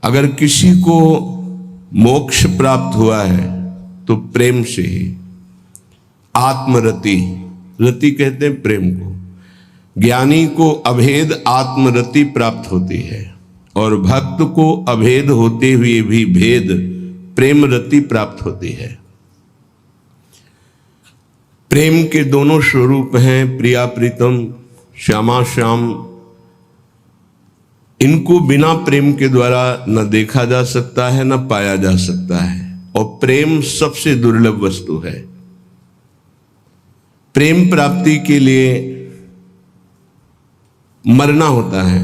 अगर किसी को मोक्ष प्राप्त हुआ है तो प्रेम से ही। आत्मरति, रति कहते हैं प्रेम को। ज्ञानी को अभेद आत्मरति प्राप्त होती है और भक्त को अभेद होते हुए भी भेद प्रेम रति प्राप्त होती है। प्रेम के दोनों स्वरूप हैं, प्रिया प्रीतम, श्यामा श्याम। इनको बिना प्रेम के द्वारा न देखा जा सकता है न पाया जा सकता है, और प्रेम सबसे दुर्लभ वस्तु है। प्रेम प्राप्ति के लिए मरना होता है,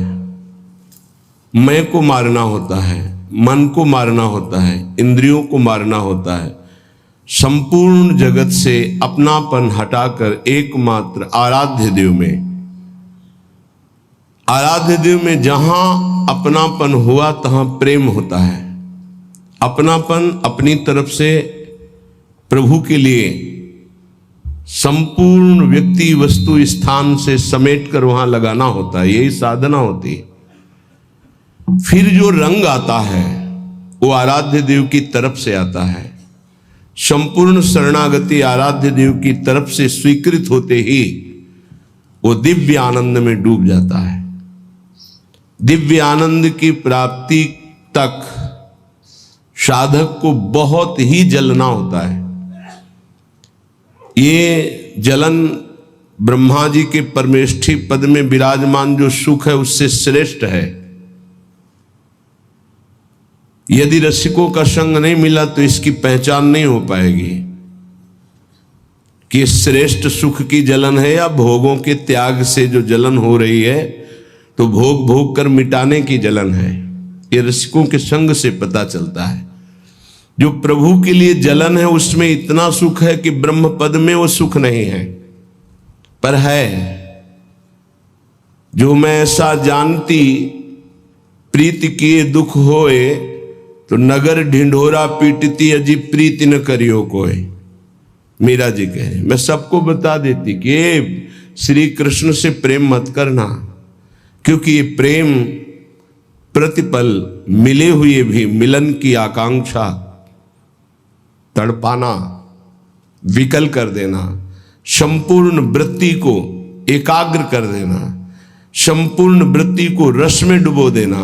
मैं को मारना होता है, मन को मारना होता है, इंद्रियों को मारना होता है, संपूर्ण जगत से अपनापन हटाकर एकमात्र आराध्य देव में, आराध्य देव में जहां अपनापन हुआ तहां प्रेम होता है। अपनापन अपनी तरफ से प्रभु के लिए संपूर्ण व्यक्ति वस्तु स्थान से समेट कर वहां लगाना होता है, यही साधना होती है। फिर जो रंग आता है वो आराध्य देव की तरफ से आता है। संपूर्ण शरणागति आराध्य देव की तरफ से स्वीकृत होते ही वो दिव्य आनंद में डूब जाता है। दिव्य आनंद की प्राप्ति तक साधक को बहुत ही जलना होता है। ये जलन ब्रह्मा जी के परमेष्ठी पद में विराजमान जो सुख है उससे श्रेष्ठ है। यदि रसिकों का संग नहीं मिला तो इसकी पहचान नहीं हो पाएगी कि श्रेष्ठ सुख की जलन है या भोगों के त्याग से जो जलन हो रही है, तो भोग भोग कर मिटाने की जलन है। ये रसिकों के संग से पता चलता है। जो प्रभु के लिए जलन है उसमें इतना सुख है कि ब्रह्म पद में वो सुख नहीं है, पर है। जो मैं ऐसा जानती प्रीति किए दुख होए, तो नगर ढिंढोरा पीटती अजी प्रीति न करियो कोई। मीरा जी कह रहे, मैं सबको बता देती कि श्री कृष्ण से प्रेम मत करना, क्योंकि ये प्रेम प्रतिपल मिले हुए भी मिलन की आकांक्षा तड़पाना, विकल कर देना, संपूर्ण वृत्ति को एकाग्र कर देना, संपूर्ण वृत्ति को रस में डुबो देना,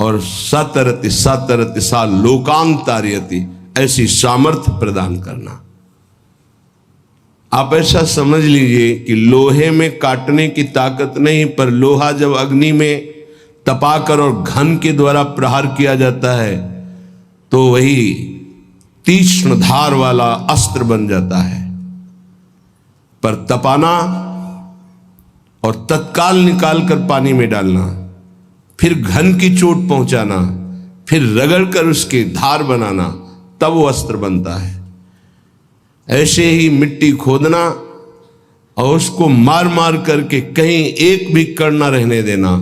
और सतरति सतरति सा लोकांतार्यति, ऐसी सामर्थ्य प्रदान करना। आप ऐसा समझ लीजिए कि लोहे में काटने की ताकत नहीं, पर लोहा जब अग्नि में तपाकर और घन के द्वारा प्रहार किया जाता है तो वही तीक्ष्ण धार वाला अस्त्र बन जाता है। पर तपाना और तत्काल निकाल कर पानी में डालना, फिर घन की चोट पहुंचाना, फिर रगड़ कर उसके धार बनाना, तब वो अस्त्र बनता है। ऐसे ही मिट्टी खोदना और उसको मार मार करके कहीं एक भी कण न रहने देना,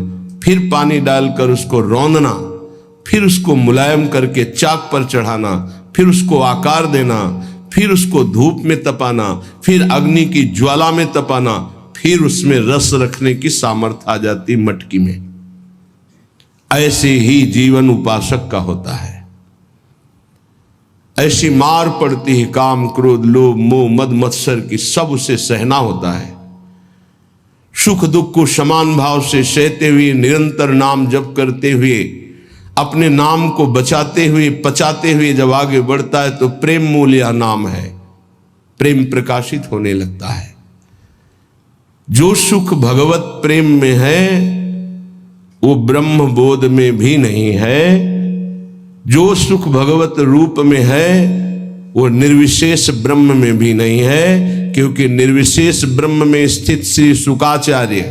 फिर पानी डालकर उसको रौंदना, फिर उसको मुलायम करके चाक पर चढ़ाना, फिर उसको आकार देना, फिर उसको धूप में तपाना, फिर अग्नि की ज्वाला में तपाना, फिर उसमें रस रखने की सामर्थ्य आ जाती मटकी में। ऐसे ही जीवन उपासक का होता है। ऐसी मार पड़ती है काम क्रोध लोभ मोह मद मत्सर की, सब उसे सहना होता है। सुख दुख को समान भाव से सहते हुए, निरंतर नाम जप करते हुए, अपने नाम को बचाते हुए पचाते हुए जब आगे बढ़ता है तो प्रेम मूल यह नाम है, प्रेम प्रकाशित होने लगता है। जो सुख भगवत प्रेम में है वो ब्रह्म बोध में भी नहीं है। जो सुख भगवत रूप में है वो निर्विशेष ब्रह्म में भी नहीं है, क्योंकि निर्विशेष ब्रह्म में स्थित श्री शुकाचार्य,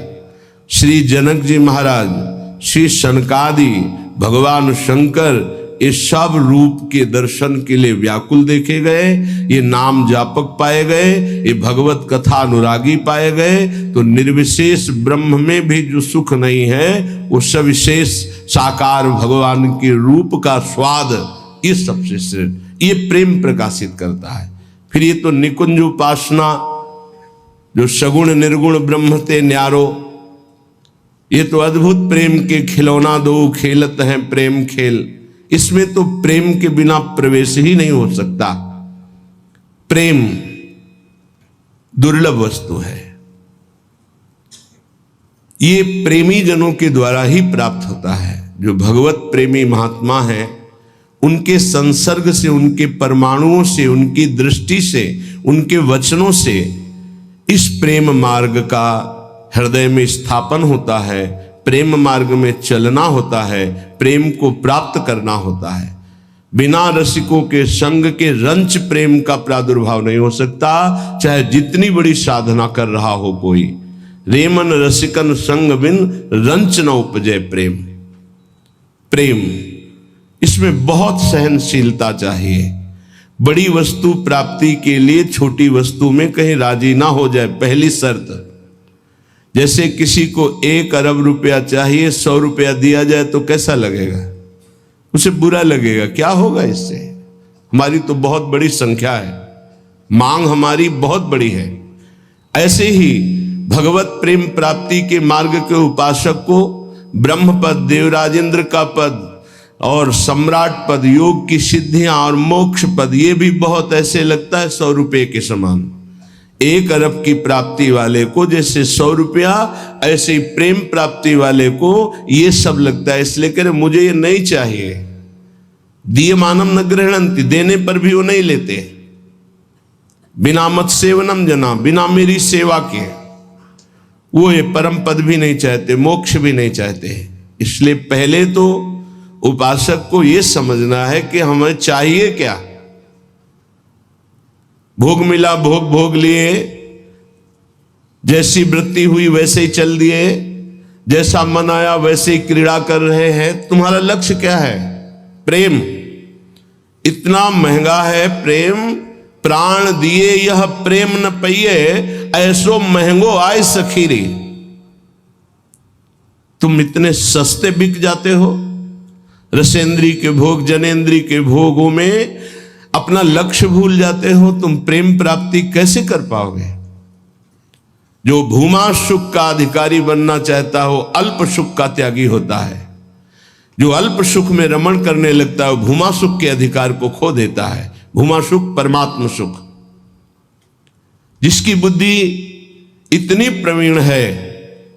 श्री जनक जी महाराज, श्री सनकादि, भगवान शंकर, ये सब रूप के दर्शन के लिए व्याकुल देखे गए, ये नाम जापक पाए गए, ये भगवत कथा अनुरागी पाए गए। तो निर्विशेष ब्रह्म में भी जो सुख नहीं है वो सविशेष साकार भगवान के रूप का स्वाद, ये सबसे श्रेष्ठ, ये प्रेम प्रकाशित करता है। फिर ये तो निकुंज उपासना, जो सगुण निर्गुण ब्रह्म ते न्यारो, ये तो अद्भुत प्रेम के खिलौना दो खेलत हैं प्रेम खेल, इसमें तो प्रेम के बिना प्रवेश ही नहीं हो सकता। प्रेम दुर्लभ वस्तु है, ये प्रेमी जनों के द्वारा ही प्राप्त होता है। जो भगवत प्रेमी महात्मा हैं, उनके संसर्ग से, उनके परमाणुओं से, उनकी दृष्टि से, उनके वचनों से इस प्रेम मार्ग का हृदय में स्थापन होता है, प्रेम मार्ग में चलना होता है, प्रेम को प्राप्त करना होता है। बिना रसिकों के संग के रंच प्रेम का प्रादुर्भाव नहीं हो सकता, चाहे जितनी बड़ी साधना कर रहा हो कोई। रेमन रसिकन संग बिन रंच न उपजय प्रेम। प्रेम, इसमें बहुत सहनशीलता चाहिए। बड़ी वस्तु प्राप्ति के लिए छोटी वस्तु में कहीं राजी ना हो जाए, पहली शर्त। जैसे किसी को 1 अरब रुपया चाहिए, 100 रुपया दिया जाए तो कैसा लगेगा? उसे बुरा लगेगा। क्या होगा इससे? हमारी तो बहुत बड़ी संख्या है, मांग हमारी बहुत बड़ी है। ऐसे ही भगवत प्रेम प्राप्ति के मार्ग के उपासक को ब्रह्म पद, देवराजेंद्र का पद और सम्राट पद, योग की सिद्धियां और मोक्ष पद, ये भी बहुत ऐसे लगता है 100 रुपये के समान। 1 अरब की प्राप्ति वाले को जैसे 100 रुपया, ऐसे ही प्रेम प्राप्ति वाले को ये सब लगता है। इसलिए कह रहे मुझे ये नहीं चाहिए। दिए मानम न गृहणंति, देने पर भी वो नहीं लेते। बिना मत सेवनम जना, बिना मेरी सेवा के वो ये परम पद भी नहीं चाहते, मोक्ष भी नहीं चाहते। इसलिए पहले तो उपासक को ये समझना है कि हमें चाहिए क्या। भोग मिला, भोग भोग लिए, जैसी वृत्ति हुई वैसे ही चल दिए, जैसा मन आया वैसे ही क्रीड़ा कर रहे हैं। तुम्हारा लक्ष्य क्या है? प्रेम। इतना महंगा है प्रेम, प्राण दिए यह प्रेम न पइए, ऐसो महंगो आय सखीरी। तुम इतने सस्ते बिक जाते हो। रसेंद्री के भोग, जनेन्द्री के भोगों में अपना लक्ष्य भूल जाते हो। तुम प्रेम प्राप्ति कैसे कर पाओगे? जो भूमा सुख का अधिकारी बनना चाहता हो, अल्प सुख का त्यागी होता है। जो अल्प सुख में रमण करने लगता है, भूमा सुख के अधिकार को खो देता है। भूमा सुख परमात्म सुख। जिसकी बुद्धि इतनी प्रवीण है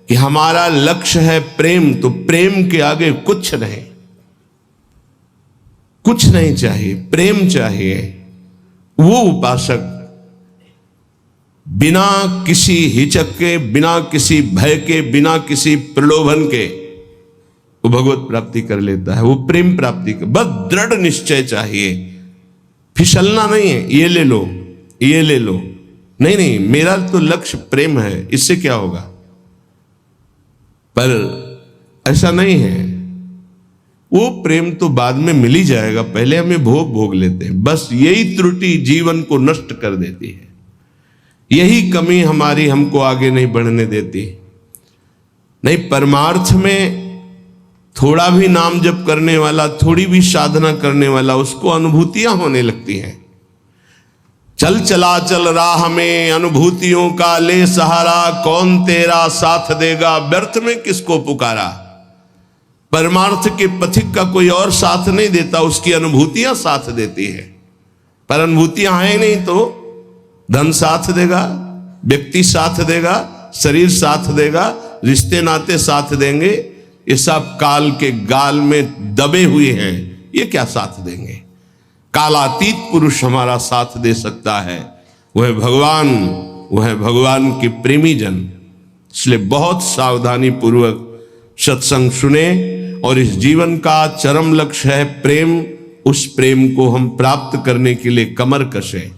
कि हमारा लक्ष्य है प्रेम, तो प्रेम के आगे कुछ नहीं, कुछ नहीं चाहिए, प्रेम चाहिए। वो उपासक बिना किसी हिचक के, बिना किसी भय के, बिना किसी प्रलोभन के वो भगवत प्राप्ति कर लेता है। वो प्रेम प्राप्ति का बस दृढ़ निश्चय चाहिए, फिसलना नहीं है। ये ले लो, ये ले लो, नहीं नहीं, मेरा तो लक्ष्य प्रेम है, इससे क्या होगा? पर ऐसा नहीं है। वो प्रेम तो बाद में मिल ही जाएगा, पहले हमें भोग लेते हैं। बस यही त्रुटि जीवन को नष्ट कर देती है, यही कमी हमारी हमको आगे नहीं बढ़ने देती। नहीं, परमार्थ में थोड़ा भी नाम जप करने वाला, थोड़ी भी साधना करने वाला, उसको अनुभूतियां होने लगती हैं। चल चला चल राह में अनुभूतियों का ले सहारा, कौन तेरा साथ देगा, व्यर्थ में किसको पुकारा। परमार्थ के पथिक का कोई और साथ नहीं देता, उसकी अनुभूतियां साथ देती है। पर अनुभूतियां हैं नहीं तो धन साथ देगा, व्यक्ति साथ देगा, शरीर साथ देगा, रिश्ते नाते साथ देंगे। ये सब काल के गाल में दबे हुए हैं, ये क्या साथ देंगे? कालातीत पुरुष हमारा साथ दे सकता है, वह भगवान, वह भगवान के प्रेमी जन। इसलिए बहुत सावधानी पूर्वक सत्संग सुने और इस जीवन का चरम लक्ष्य है प्रेम। उस प्रेम को हम प्राप्त करने के लिए कमर कसें।